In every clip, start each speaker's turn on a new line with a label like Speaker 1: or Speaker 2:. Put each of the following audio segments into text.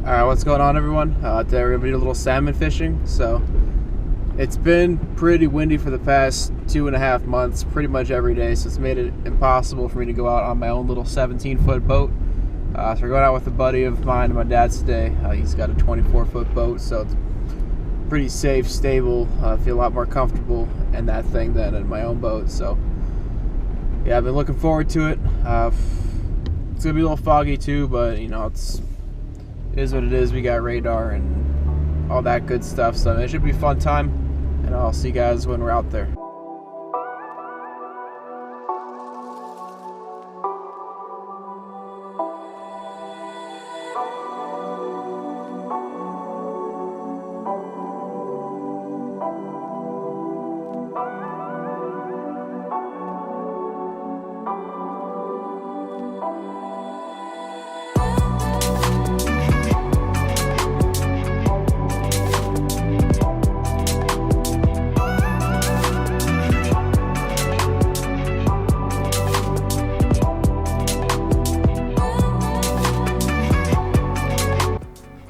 Speaker 1: Alright, what's going on, everyone? Today we're going to be a little salmon fishing. So, it's been pretty windy for the past 2.5 months, pretty much every day, so it's made it impossible for me to go out on my own little 17-foot boat. So we're going out with a buddy of mine and my dad's today. He's got a 24-foot boat, so it's pretty safe, stable. I feel a lot more comfortable in that thing than in my own boat. So, yeah, I've been looking forward to it. It's going to be a little foggy too, but, you know, it is what it is. We got radar and all that good stuff, so it should be a fun time, and I'll see you guys when we're out there.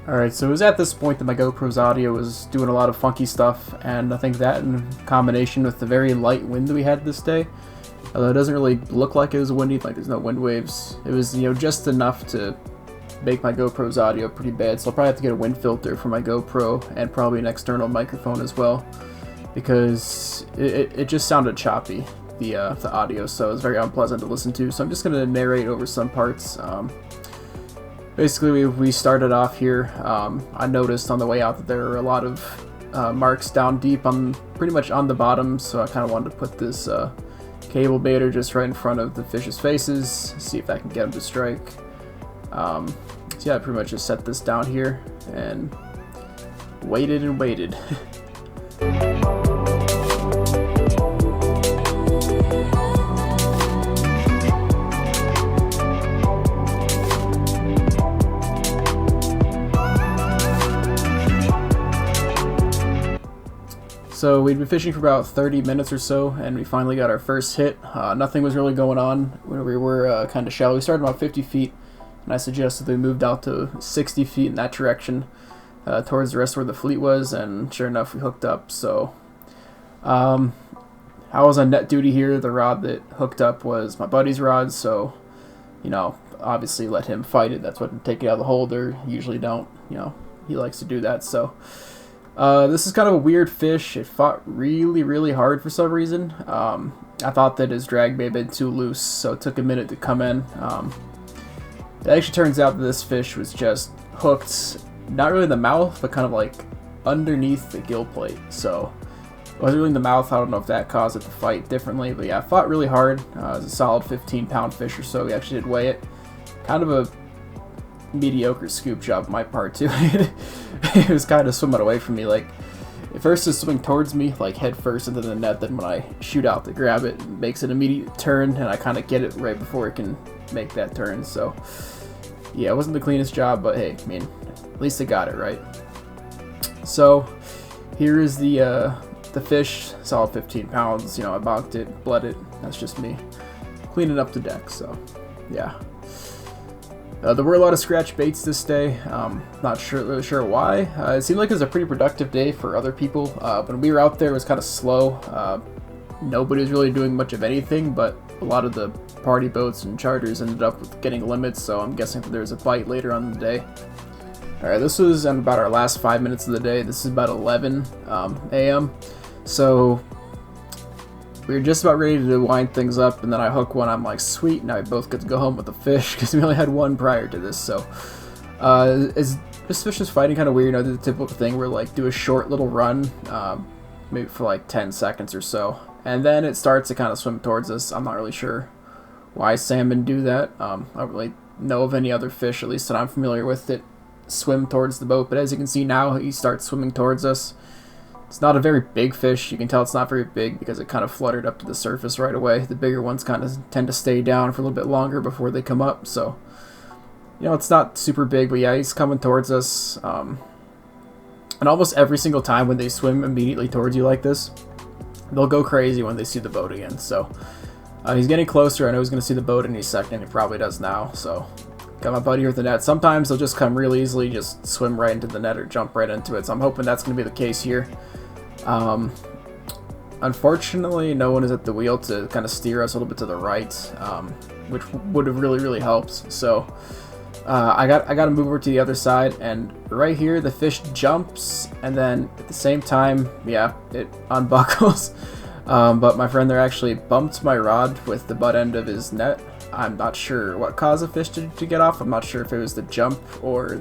Speaker 1: Alright, so it was at this point that my GoPro's audio was doing a lot of funky stuff, and I think that in combination with the very light wind that we had this day, although it doesn't really look like it was windy, like there's no wind waves, it was, you know, just enough to make my GoPro's audio pretty bad. So I'll probably have to get a wind filter for my GoPro and probably an external microphone as well, because it just sounded choppy, the audio, so it was very unpleasant to listen to. So I'm just going to narrate over some parts. Basically, we started off here. I noticed on the way out that there were a lot of marks down deep on pretty much on the bottom, so I kind of wanted to put this cable baiter just right in front of the fish's faces, see if I can get them to strike. So yeah, I pretty much just set this down here and waited and waited. So we'd been fishing for about 30 minutes or so, and we finally got our first hit. Nothing was really going on when we were kind of shallow. We started about 50 feet, and I suggested we moved out to 60 feet in that direction towards the rest where the fleet was, and sure enough, we hooked up. So I was on net duty here. The rod that hooked up was my buddy's rod, so, you know, obviously let him fight it. That's what take it out of the holder. Usually don't, you know, he likes to do that, so... this is kind of a weird fish. It fought really, really hard for some reason. I thought that his drag may have been too loose, so it took a minute to come in. It actually turns out that this fish was just hooked, not really in the mouth, but kind of like underneath the gill plate. So it wasn't really in the mouth. I don't know if that caused it to fight differently, but yeah, it fought really hard. It was a solid 15-pound fish or so. We actually did weigh it. Kind of a mediocre scoop job on my part too. It was kind of swimming away from me. Like, at first it's swimming towards me, like head first into the net, then when I shoot out to grab it, it makes an immediate turn, and I kind of get it right before it can make that turn. So yeah, it wasn't the cleanest job, but hey, I mean, at least I got it right. So here is the fish, solid 15 pounds. You know, I bonked it, bled it. That's just me cleaning up the deck. So yeah. There were a lot of scratch baits this day. Not really sure why. It seemed like it was a pretty productive day for other people. When we were out there, it was kind of slow. Nobody was really doing much of anything, but a lot of the party boats and charters ended up with getting limits, so I'm guessing that there's a bite later on in the day. Alright, this was in about our last 5 minutes of the day. This is about 11 a.m. So we were just about ready to wind things up, and then I hook one. I'm like, sweet, now we both get to go home with the fish, because we only had one prior to this. So this fish is fighting kind of weird. You know, the typical thing where, like, do a short little run, maybe for like 10 seconds or so, and then it starts to kind of swim towards us. I'm not really sure why salmon do that. I don't really know of any other fish, at least that I'm familiar with, that swim towards the boat, but as you can see now, he starts swimming towards us. It's not a very big fish. You can tell it's not very big because it kind of fluttered up to the surface right away. The bigger ones kind of tend to stay down for a little bit longer before they come up. So, you know, it's not super big, but yeah, he's coming towards us. And almost every single time when they swim immediately towards you like this, they'll go crazy when they see the boat again. So he's getting closer. I know he's going to see the boat any second. He probably does now. So Got my buddy with the net. Sometimes they'll just come real easily, just swim right into the net or jump right into it. So I'm hoping that's going to be the case here. Unfortunately, no one is at the wheel to kind of steer us a little bit to the right, which would have really helped. So I got to move over to the other side, and right here the fish jumps, and then at the same time, yeah, it unbuckles. But my friend there actually bumped my rod with the butt end of his net. I'm not sure what caused the fish to get off. I'm not sure if it was the jump or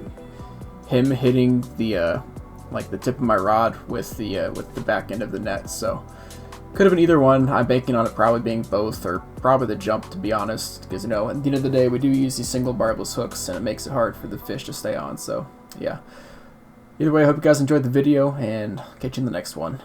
Speaker 1: him hitting the like the tip of my rod with the back end of the net. So could have been either one. I'm banking on it probably being both, or probably the jump, to be honest, because, you know, at the end of the day we do use these single barbless hooks and it makes it hard for the fish to stay on. So yeah, either way, I hope you guys enjoyed the video, and catch you in the next one.